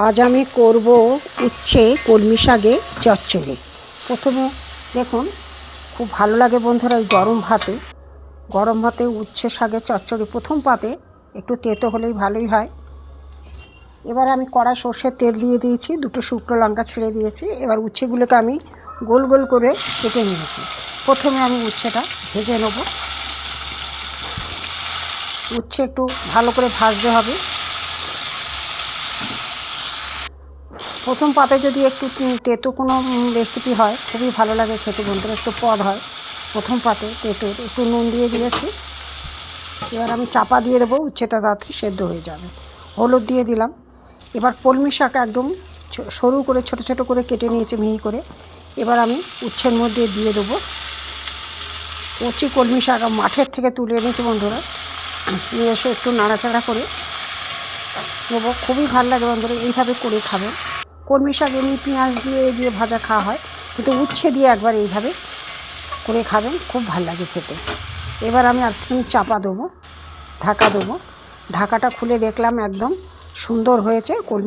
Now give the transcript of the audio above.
আজ আমি করব উচ্ছে কলমি শাকে চচ্চড়ি। প্রথমে দেখুন, খুব ভালো লাগে বন্ধুরা এই গরম ভাতে উচ্ছে শাকের চচ্চড়ি। প্রথম পাতে একটু তেতো হলেই ভালোই হয়। এবার আমি কড়াই সর্ষের তেল দিয়ে দিয়েছি, দুটো শুকনো লঙ্কা ছেড়ে দিয়েছি। এবার উচ্ছেগুলোকে আমি গোল গোল করে কেটে নিয়েছি। প্রথমে আমি উচ্ছেটা ভেজে নেব। উচ্ছে একটু ভালো করে ভাজতে হবে। প্রথম পাতে যদি একটু তেতো কোনো রেসিপি হয় খুবই ভালো লাগে খেতে বন্ধুরা, একটু পদ হয়। প্রথম পাতে তেতো একটু নুন দিয়ে দিয়েছি। এবার আমি চাপা দিয়ে দেবো, উচ্ছেটা তাড়াতাড়ি সেদ্ধ হয়ে যাবে। হলুদ দিয়ে দিলাম। এবার কলমি শাক একদম সরু করে ছোট ছোট করে কেটে নিয়েছি মিহি করে। এবার আমি উচ্ছের মধ্যে দিয়ে দেবো। কচি কলমি শাক মাঠের থেকে তুলে এনেছি বন্ধুরা, নিয়ে এসে একটু নাড়াচাড়া করে নেবো। খুবই ভালো লাগে বন্ধুরা, এইভাবে করে খাবেন। কলমি শাক এমনি পেঁয়াজ দিয়ে ভাজা খাওয়া হয়, কিন্তু উচ্ছে দিয়ে একবার এইভাবে করে খাবেন, খুব ভালো লাগে খেতে। এবার আমি একটুখানি চাপা দেবো, ঢাকা দেবো। ঢাকাটা খুলে দেখলাম একদম সুন্দর হয়েছে কলমি।